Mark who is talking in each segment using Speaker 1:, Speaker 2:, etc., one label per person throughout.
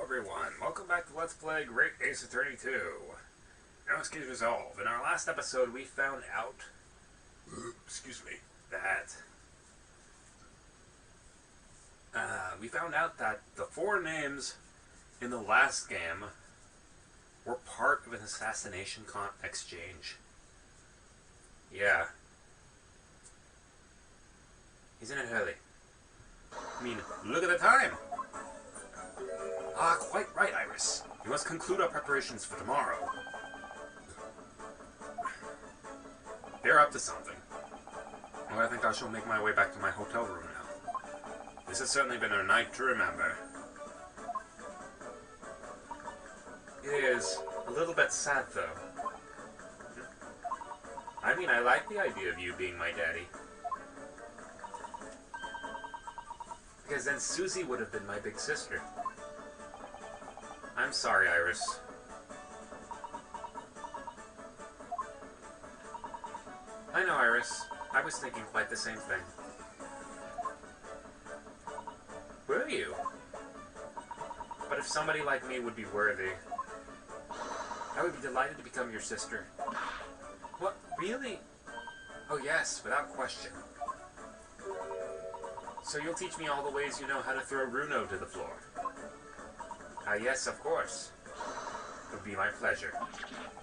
Speaker 1: everyone, welcome back to Let's Play Great Ace Attorney 2. Ryunosuke's Resolve. In our last episode, we found out, that the four names in the last game were part of an assassination exchange. Yeah. Isn't it early? I mean, look at the time! Ah, quite right, Iris. We must conclude our preparations for tomorrow. They're up to something. Well, I think I shall make my way back to my hotel room now. This has certainly been a night to remember. It is a little bit sad, though. I mean, I like the idea of you being my daddy. Because then Susie would have been my big sister. I'm sorry, Iris. I know, Iris. I was thinking quite the same thing. Were you? But if somebody like me would be worthy, I would be delighted to become your sister. What? Really? Oh yes, without question. So you'll teach me all the ways you know how to throw Runo to the floor? Yes, of course. It would be my pleasure.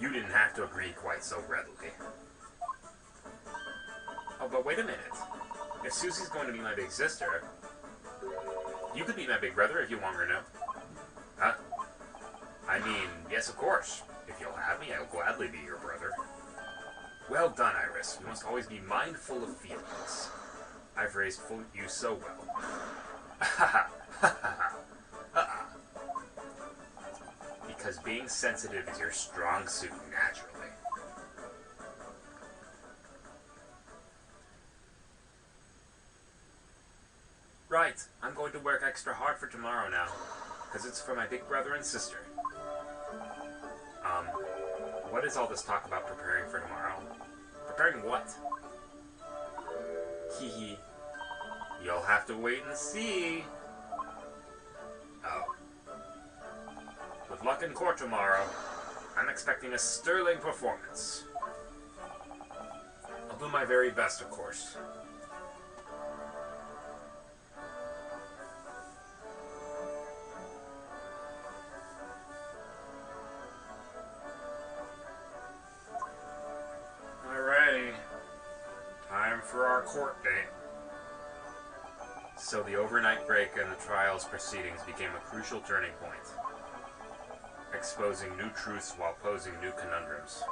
Speaker 1: You didn't have to agree quite so readily. Oh, but wait a minute. If Susie's going to be my big sister, you could be my big brother if you want her to. Huh? I mean, yes, of course. If you'll have me, I'll gladly be your brother. Well done, Iris. You must always be mindful of feelings. I've raised you so well. Ha ha ha ha. Because being sensitive is your strong suit naturally. Right, I'm going to work extra hard for tomorrow now, because it's for my big brother and sister. What is all this talk about preparing for tomorrow? Preparing what? Hee hee. You'll have to wait and see. Oh. With luck in court tomorrow, I'm expecting a sterling performance. I'll do my very best, of course. Alrighty. Time for our court date. So the overnight break in the trial's proceedings became a crucial turning point, exposing new truths while posing new conundrums.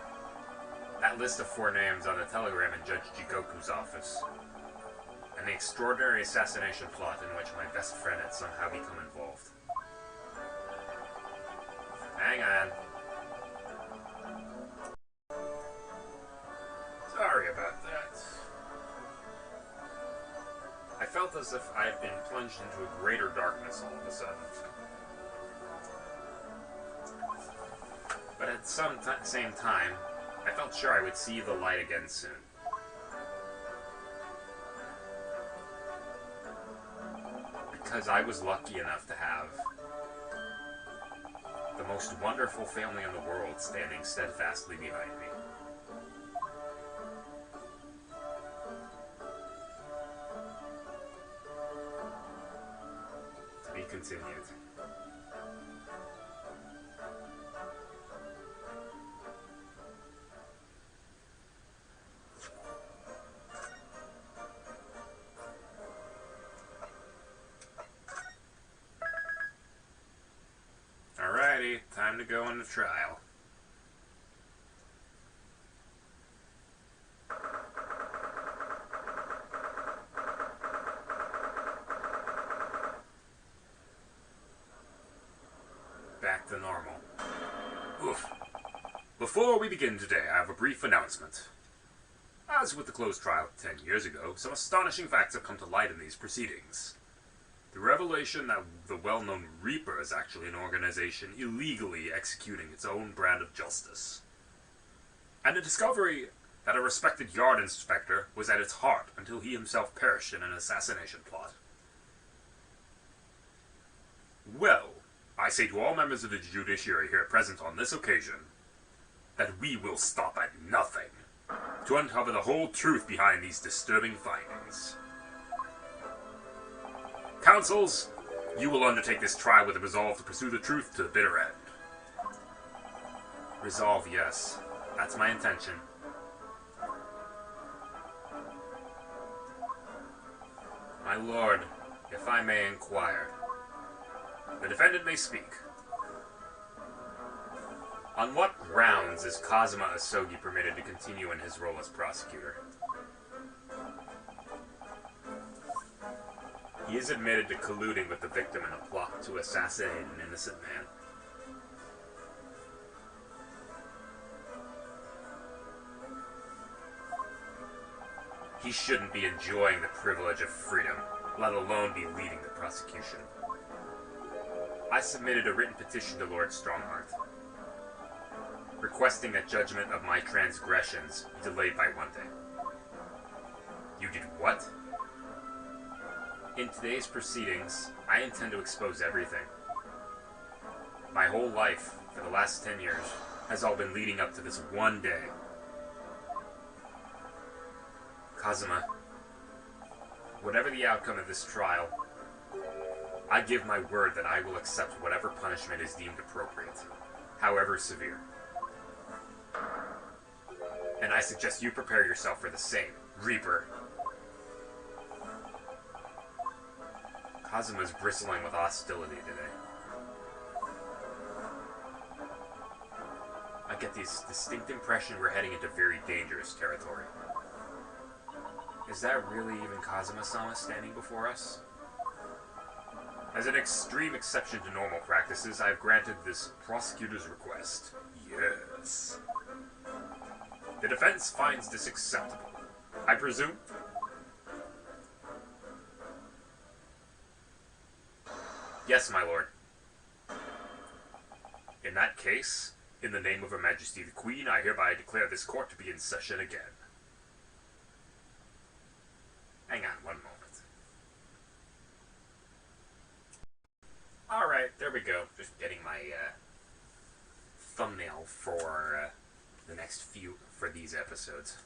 Speaker 1: That list of four names on the telegram in Judge Jigoku's office, and the extraordinary assassination plot in which my best friend had somehow become involved. Hang on. Sorry about that. I felt as if I had been plunged into a greater darkness all of a sudden. But at some same time, I felt sure I would see the light again soon. Because I was lucky enough to have the most wonderful family in the world standing steadfastly behind me. To be continued. Time to go into trial. Back to normal. Oof. Before we begin today, I have a brief announcement. As with the closed trial 10 years ago, some astonishing facts have come to light in these proceedings. The revelation that the well-known Reaper is actually an organization illegally executing its own brand of justice. And the discovery that a respected yard inspector was at its heart until he himself perished in an assassination plot. Well, I say to all members of the judiciary here present on this occasion that we will stop at nothing to uncover the whole truth behind these disturbing findings. Counsels, you will undertake this trial with a resolve to pursue the truth to the bitter end. Resolve, yes. That's my intention. My lord, if I may inquire, the defendant may speak. On what grounds is Kazuma Asogi permitted to continue in his role as prosecutor? He is admitted to colluding with the victim in a plot to assassinate an innocent man. He shouldn't be enjoying the privilege of freedom, let alone be leading the prosecution. I submitted a written petition to Lord Strongheart, requesting that judgment of my transgressions be delayed by 1 day. You did what? In today's proceedings, I intend to expose everything. My whole life, for the last 10 years, has all been leading up to this one day. Kazuma, whatever the outcome of this trial, I give my word that I will accept whatever punishment is deemed appropriate, however severe. And I suggest you prepare yourself for the same, Reaper. Kazuma's bristling with hostility today. I get this distinct impression we're heading into very dangerous territory. Is that really even Kazuma-sama standing before us? As an extreme exception to normal practices, I have granted this prosecutor's request. Yes. The defense finds this acceptable, I presume? Yes, my lord. In that case, in the name of Her Majesty the Queen, I hereby declare this court to be in session again. Hang on one moment. Alright, there we go. Just getting my thumbnail for the next few, for these episodes.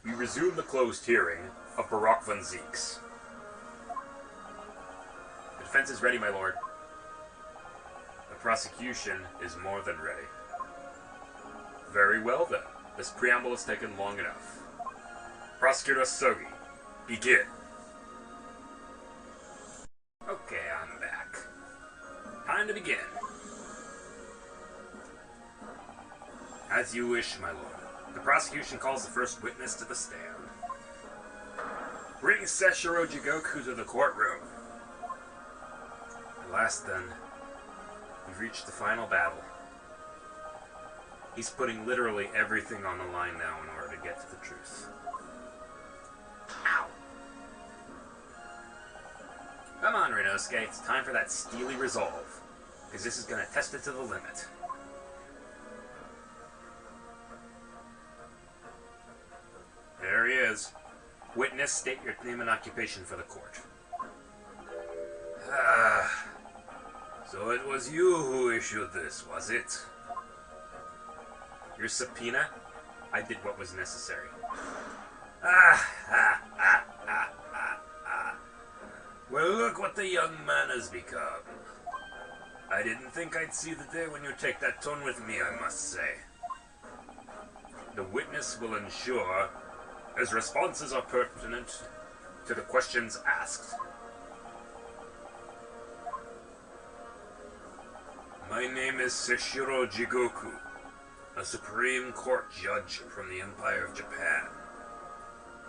Speaker 1: We resume the closed hearing of Barak von Zeeks. The defense is ready, my lord. The prosecution is more than ready. Very well, then. This preamble has taken long enough. Prosecutor Asogi, begin. Okay, I'm back. Time to begin. As you wish, my lord. The prosecution calls the first witness to the stand. Bring Seshiro Jigoku to the courtroom. At last, then, we've reached the final battle. He's putting literally everything on the line now in order to get to the truth. Ow! Come on, Ryunosuke, it's time for that steely resolve, because this is going to test it to the limit. There he is. Witness, state your name and occupation for the court. So it was you who issued this, was it? Your subpoena? I did what was necessary. Well, look what the young man has become. I didn't think I'd see the day when you take that tone with me, I must say. The witness will ensure his responses are pertinent to the questions asked. My name is Seshiro Jigoku, a Supreme Court judge from the Empire of Japan.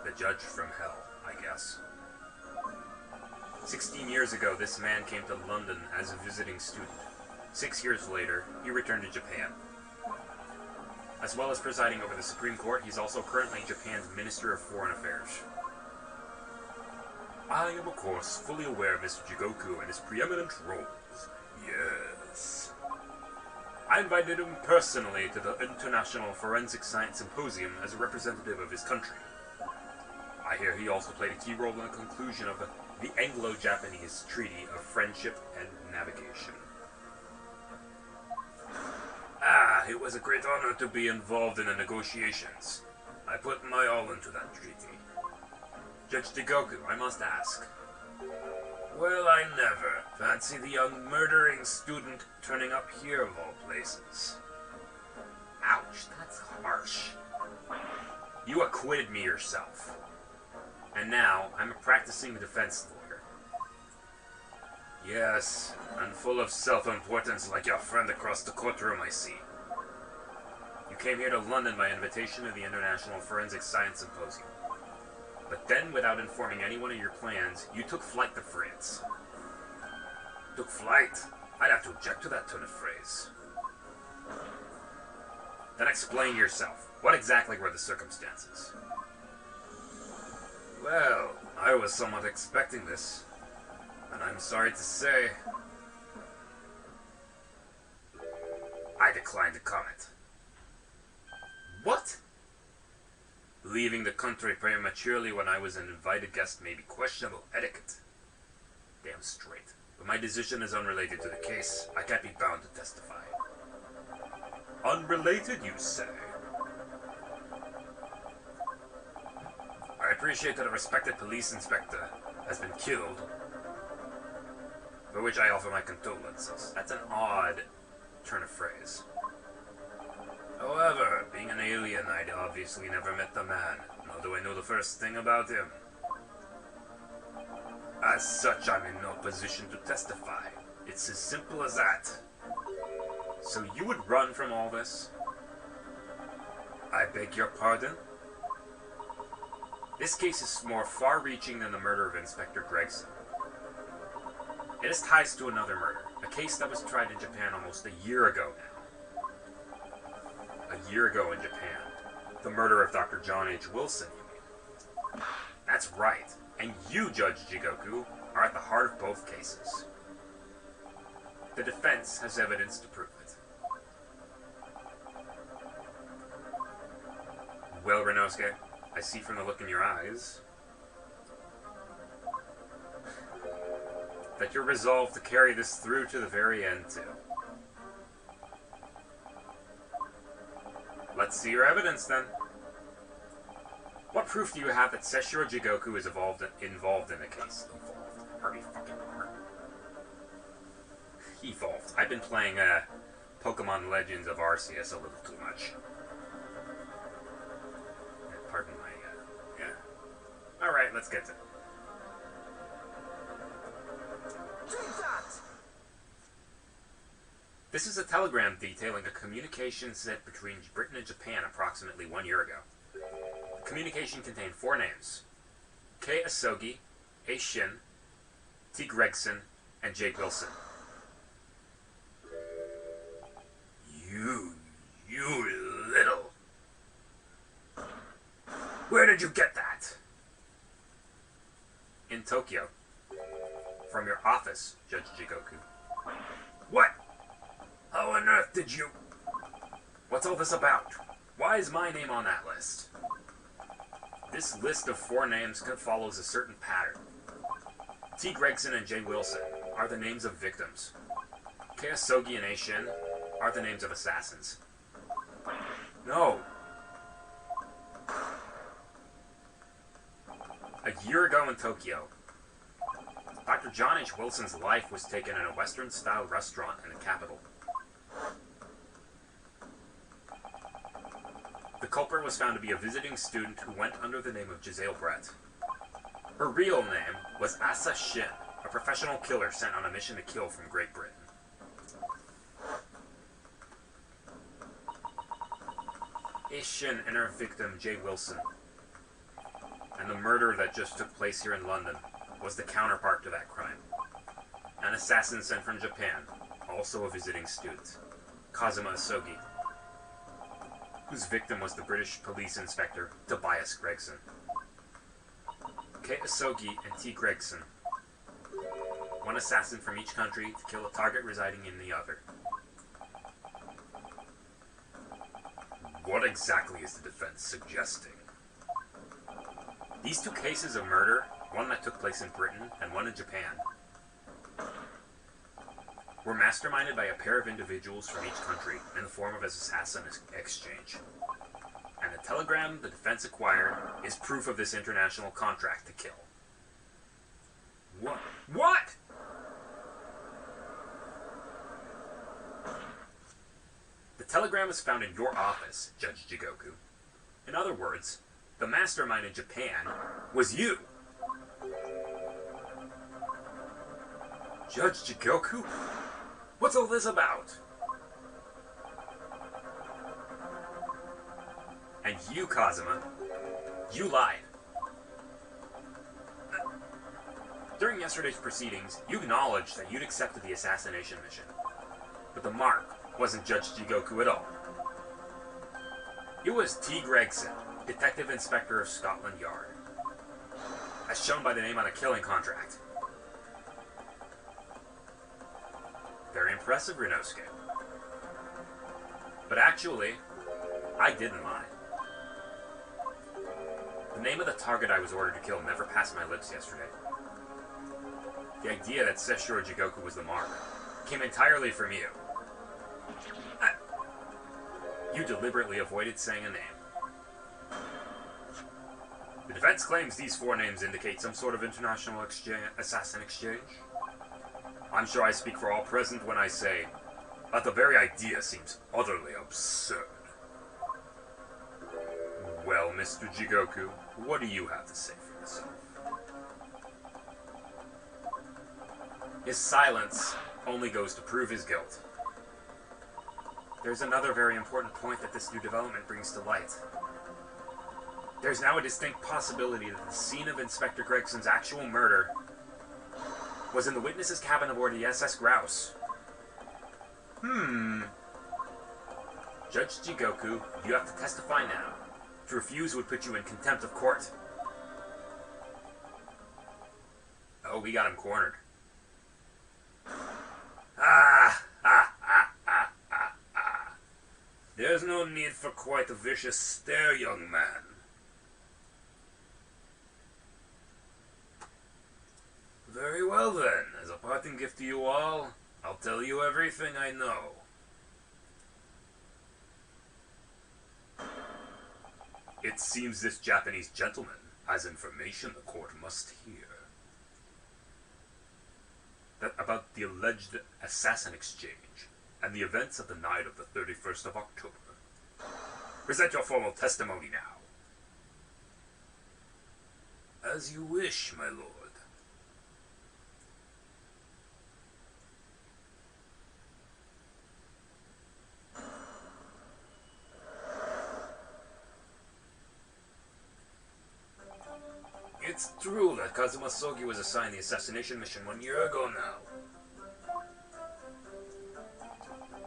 Speaker 1: The judge from hell, I guess. 16 years ago, this man came to London as a visiting student. 6 years later, he returned to Japan. As well as presiding over the Supreme Court, he's also currently Japan's Minister of Foreign Affairs. I am, of course, fully aware of Mr. Jigoku and his preeminent roles. Yes. I invited him personally to the International Forensic Science Symposium as a representative of his country. I hear he also played a key role in the conclusion of the Anglo-Japanese Treaty of Friendship and Navigation. Ah, it was a great honor to be involved in the negotiations. I put my all into that treaty. Judge Jigoku, I must ask. Well, I never fancy the young murdering student turning up here of all places. Ouch, that's harsh. You acquitted me yourself. And now, I'm a practicing defense lawyer. Yes, and full of self-importance like your friend across the courtroom, I see. You came here to London by invitation to the International Forensic Science Symposium. But then, without informing anyone of your plans, you took flight to France. Took flight? I'd have to object to that turn of phrase. Then explain yourself. What exactly were the circumstances? Well, I was somewhat expecting this, and I'm sorry to say, I decline to comment. What? Leaving the country prematurely when I was an invited guest may be questionable etiquette. Damn straight. But my decision is unrelated to the case. I can't be bound to testify. Unrelated, you say? I appreciate that a respected police inspector has been killed, for which I offer my condolences. That's an odd turn of phrase. However, being an alien, I'd obviously never met the man, nor do I know the first thing about him. As such, I'm in no position to testify. It's as simple as that. So you would run from all this? I beg your pardon? This case is more far-reaching than the murder of Inspector Gregson. It has ties to another murder, a case that was tried in Japan almost a year ago now. A year ago in Japan. The murder of Dr. John H. Wilson, you mean? That's right, and you, Judge Jigoku, are at the heart of both cases. The defense has evidence to prove it. Well, Ryunosuke, I see from the look in your eyes that you're resolved to carry this through to the very end, too. Let's see your evidence, then. What proof do you have that Seshiro Jigoku is involved in the case? Hurry fucking are. Evolved. I've been playing Pokemon Legends of Arceus a little too much. Pardon my, yeah. Alright, let's get to it. This is a telegram detailing a communication sent between Britain and Japan approximately 1 year ago. The communication contained 4 names: K. Asogi, A. Shin, T. Gregson, and J. Wilson. You little... Where did you get that? In Tokyo. From your office, Judge Jigoku. What? How on earth did you... What's all this about? Why is my name on that list? This list of 4 names follows a certain pattern. T. Gregson and J. Wilson are the names of victims. K. Asogi and A. Shin are the names of assassins. No. A year ago in Tokyo, Dr. John H. Wilson's life was taken in a Western-style restaurant in the capital. The culprit was found to be a visiting student who went under the name of Giselle Brett. Her real name was Asa Shin, a professional killer sent on a mission to kill from Great Britain. A. Shin and her victim, J. Wilson, and the murder that just took place here in London was the counterpart to that crime. An assassin sent from Japan, also a visiting student, Kazuma Asogi, whose victim was the British police inspector, Tobias Gregson. K. Asogi and T. Gregson, one assassin from each country to kill a target residing in the other. What exactly is the defense suggesting? These two cases of murder, one that took place in Britain and one in Japan, were masterminded by a pair of individuals from each country in the form of an assassin exchange. And the telegram the defense acquired is proof of this international contract to kill. What? What?! The telegram was found in your office, Judge Jigoku. In other words, the mastermind in Japan was you. Judge Jigoku? What's all this about? And you, Kazuma, you lied. During yesterday's proceedings, you acknowledged that you'd accepted the assassination mission. But the mark wasn't Judge Jigoku at all. It was T. Gregson, Detective Inspector of Scotland Yard, as shown by the name on a killing contract. Very impressive, Ryunosuke. But actually, I didn't lie. The name of the target I was ordered to kill never passed my lips yesterday. The idea that Seshiro Jigoku was the mark came entirely from you. You deliberately avoided saying a name. The defense claims these four names indicate some sort of international assassin exchange. I'm sure I speak for all present when I say that the very idea seems utterly absurd. Well, Mr. Jigoku, what do you have to say for yourself? His silence only goes to prove his guilt. There's another very important point that this new development brings to light. There's now a distinct possibility that the scene of Inspector Gregson's actual murder was in the witness's cabin aboard the SS Grouse. Judge Jigoku, you have to testify now. To refuse would put you in contempt of court. Oh, we got him cornered. There's no need for quite a vicious stare, young man. Very well then, as a parting gift to you all, I'll tell you everything I know. It seems this Japanese gentleman has information the court must hear. That about the alleged assassin exchange and the events of the night of the 31st of October. Present your formal testimony now. As you wish, my lord. It's true that Kazuma Sogi was assigned the assassination mission 1 year ago now.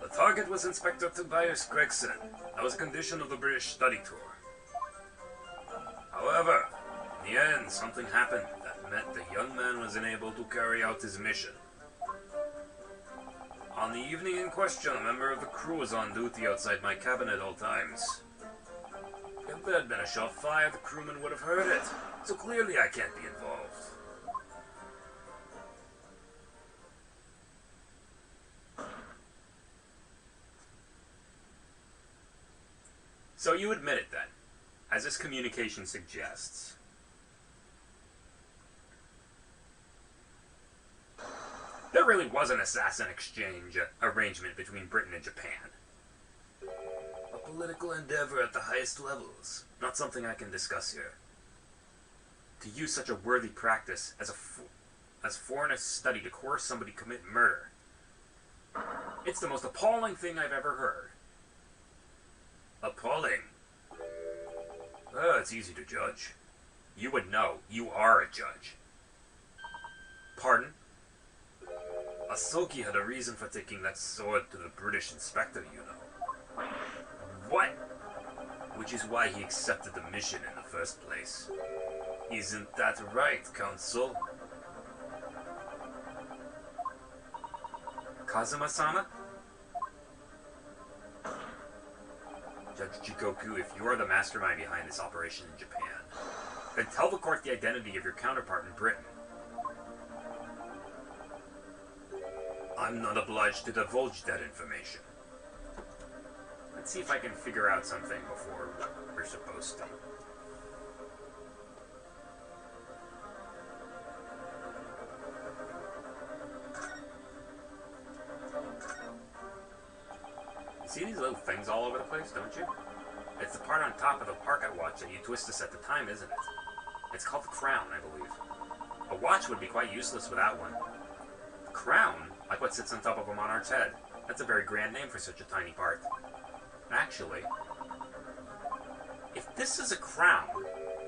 Speaker 1: The target was Inspector Tobias Gregson. That was a condition of the British study tour. However, in the end, something happened that meant the young man was unable to carry out his mission. On the evening in question, a member of the crew was on duty outside my cabin at all times. If there had been a shot fired, the crewman would have heard it, so clearly I can't be involved. So you admit it then, as this communication suggests. There really was an assassin exchange arrangement between Britain and Japan. A political endeavor at the highest levels, not something I can discuss here. To use such a worthy practice as foreigners study to coerce somebody to commit murder. It's the most appalling thing I've ever heard. Appalling? Oh, it's easy to judge. You would know. You are a judge. Pardon? Asoki had a reason for taking that sword to the British inspector, you know. What? Which is why he accepted the mission in the first place. Isn't that right, Counsel? Kazuma-sama? Judge Jigoku, if you are the mastermind behind this operation in Japan, Then tell the court the identity of your counterpart in Britain. I'm not obliged to divulge that information. Let's see if I can figure out something before we're supposed to. You see these little things all over the place, don't you? It's the part on top of the pocket watch that you twist to set the time, isn't it? It's called the crown, I believe. A watch would be quite useless without one. The crown? Like what sits on top of a monarch's head. That's a very grand name for such a tiny part. Actually, if this is a crown,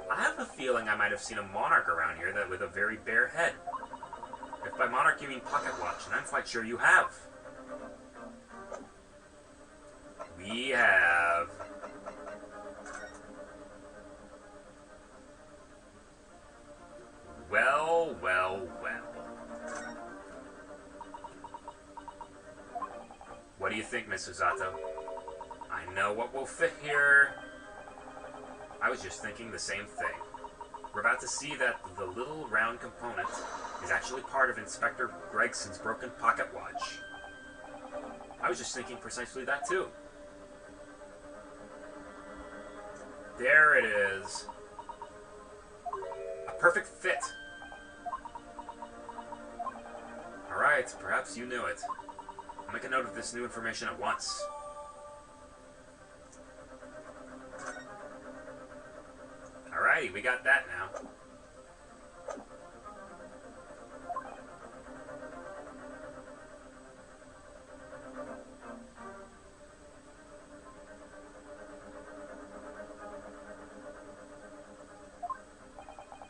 Speaker 1: I have a feeling I might have seen a monarch around here that with a very bare head. If by monarch you mean pocket watch, and I'm quite sure you have. We have... Well, well, well. What do you think, Miss Usato? I know what will fit here. I was just thinking the same thing. We're about to see that the little round component is actually part of Inspector Gregson's broken pocket watch. I was just thinking precisely that too. There it is. A perfect fit. Alright, perhaps you knew it. I'll make a note of this new information at once. Alrighty, we got that now.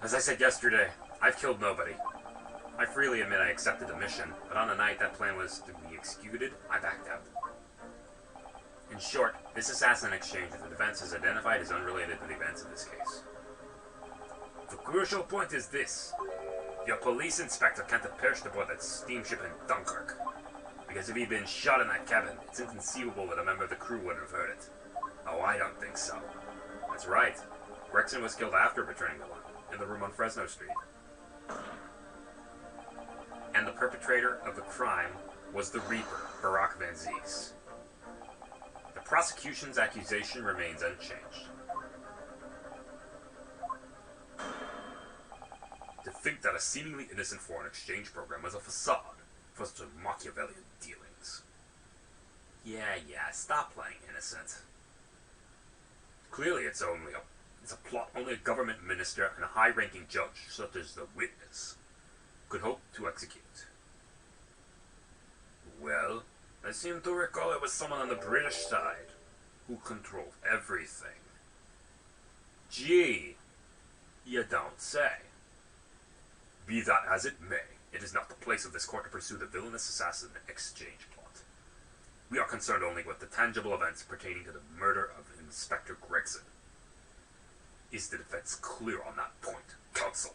Speaker 1: As I said yesterday, I've killed nobody. I freely admit I accepted the mission, but on the night that plan was to be executed, I backed out. In short, this assassin exchange that the defense has identified is unrelated to the events of this case. The crucial point is this. Your police inspector can't have perished aboard that steamship in Dunkirk. Because if he'd been shot in that cabin, it's inconceivable that a member of the crew would have heard it. Oh, I don't think so. That's right. Gregson was killed after betraying the line, in the room on Fresno Street. And the perpetrator of the crime was the Reaper, Barack Van Zieks. The prosecution's accusation remains unchanged. To think that a seemingly innocent foreign exchange program was a facade for such Machiavellian dealings. Yeah, stop playing innocent. Clearly it's a plot only a government minister and a high-ranking judge, such as the witness, could hope to execute. Well, I seem to recall it was someone on the British side who controlled everything. Gee, you don't say. Be that as it may, it is not the place of this court to pursue the villainous assassin exchange plot. We are concerned only with the tangible events pertaining to the murder of Inspector Gregson. Is the defense clear on that point, counsel?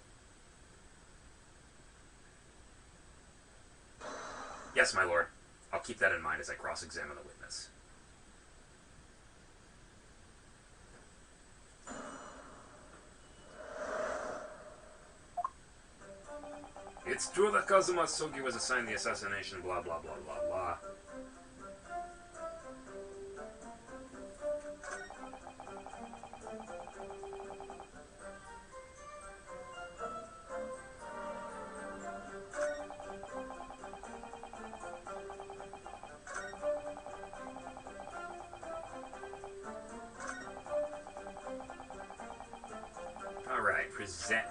Speaker 1: Yes, my lord. I'll keep that in mind as I cross-examine the witness. It's true that Kazuma Sogi was assigned the assassination, blah blah blah blah blah. Alright, present.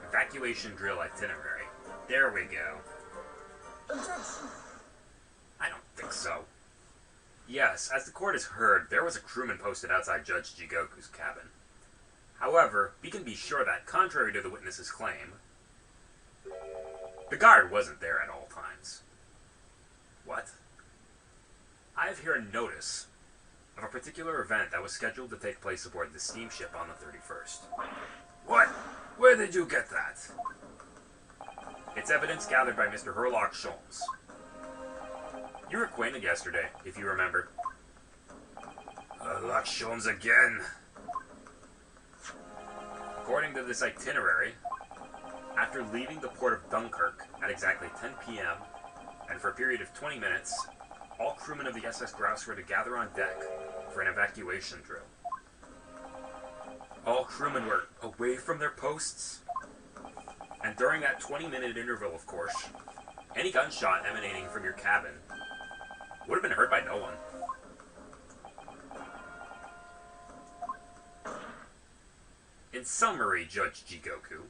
Speaker 1: Evacuation drill itinerary. There we go.
Speaker 2: Objection.
Speaker 1: I don't think so. Yes, as the court has heard, there was a crewman posted outside Judge Jigoku's cabin. However, we can be sure that, contrary to the witness's claim, the guard wasn't there at all times. What? I have here a notice of a particular event that was scheduled to take place aboard the steamship on the 31st. What? Where did you get that? It's evidence gathered by Mr. Herlock Sholmes. You were acquainted yesterday, if you remember. Herlock Sholmes again. According to this itinerary, after leaving the port of Dunkirk at exactly 10 p.m., and for a period of 20 minutes, all crewmen of the SS Grouse were to gather on deck for an evacuation drill. All crewmen were away from their posts, and during that 20-minute interval, of course, any gunshot emanating from your cabin would have been heard by no one. In summary, Judge Jigoku,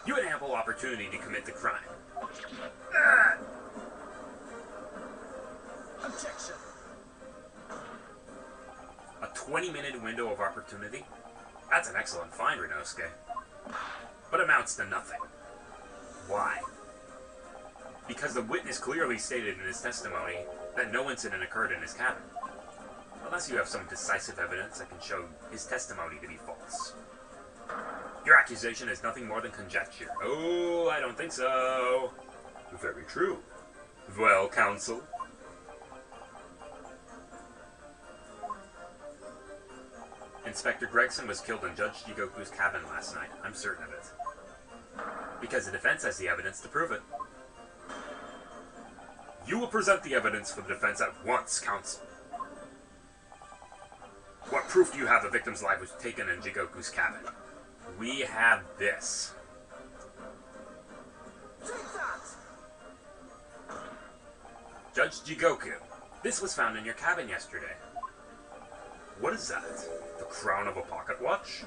Speaker 1: you had ample opportunity to commit the crime.
Speaker 2: Objection.
Speaker 1: A 20-minute window of opportunity? That's an excellent find, Ryunosuke. But amounts to nothing. Why? Because the witness clearly stated in his testimony that no incident occurred in his cabin. Unless you have some decisive evidence that can show his testimony to be false. Your accusation is nothing more than conjecture. Oh, I don't think so. Very true. Well, counsel. Inspector Gregson was killed in Judge Jigoku's cabin last night. I'm certain of it. Because the defense has the evidence to prove it. You will present the evidence for the defense at once, counsel. What proof do you have the victim's life was taken in Jigoku's cabin? We have this.
Speaker 2: Take that!
Speaker 1: Judge Jigoku, this was found in your cabin yesterday. What is that? The crown of a pocket watch?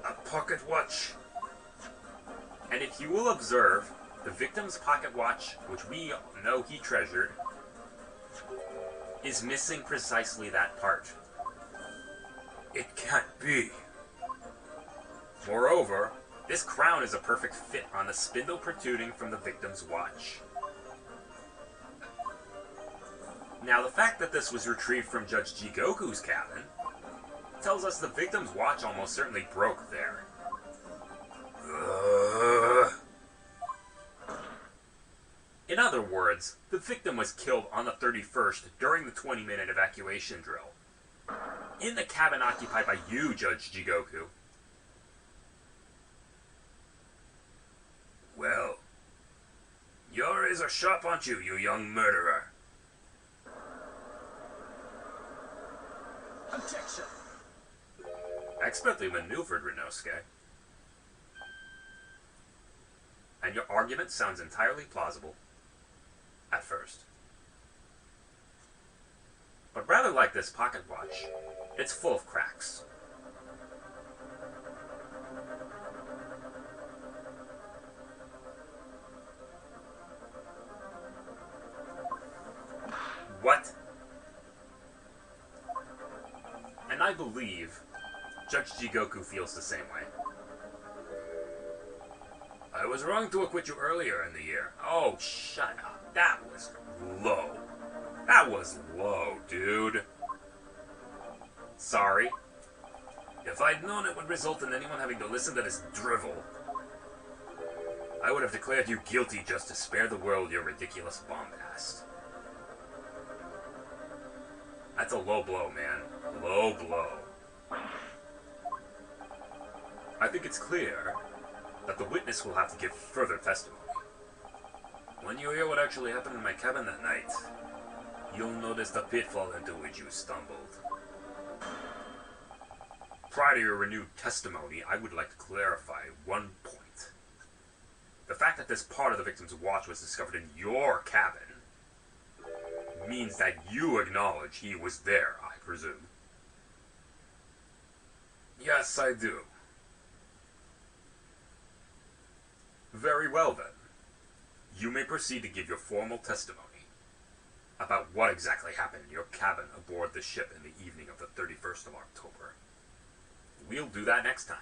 Speaker 1: A pocket watch. And if you will observe, the victim's pocket watch, which we know he treasured, is missing precisely that part. It can't be. Moreover, this crown is a perfect fit on the spindle protruding from the victim's watch. Now, the fact that this was retrieved from Judge Jigoku's cabin tells us the victim's watch almost certainly broke there. In other words, the victim was killed on the 31st during the 20-minute evacuation drill. In the cabin occupied by you, Judge Jigoku. Well, your eyes are sharp, aren't you, you young murderer?
Speaker 2: Objection.
Speaker 1: Expertly maneuvered, Ryunosuke. And your argument sounds entirely plausible. At first. But rather like this pocket watch, it's full of cracks. What? And I believe Judge Jigoku feels the same way. I was wrong to acquit you earlier in the year. Oh, shut up. That was low. That was low, dude. Sorry. If I'd known it would result in anyone having to listen to this drivel, I would have declared you guilty just to spare the world your ridiculous bombast. That's a low blow, man. Low blow. I think it's clear that the witness will have to give further testimony. When you hear what actually happened in my cabin that night, you'll notice the pitfall into which you stumbled. Prior to your renewed testimony, I would like to clarify one point. The fact that this part of the victim's watch was discovered in your cabin means that you acknowledge he was there, I presume. Yes, I do. Very well, then. You may proceed to give your formal testimony about what exactly happened in your cabin aboard the ship in the evening of the 31st of October. We'll do that next time.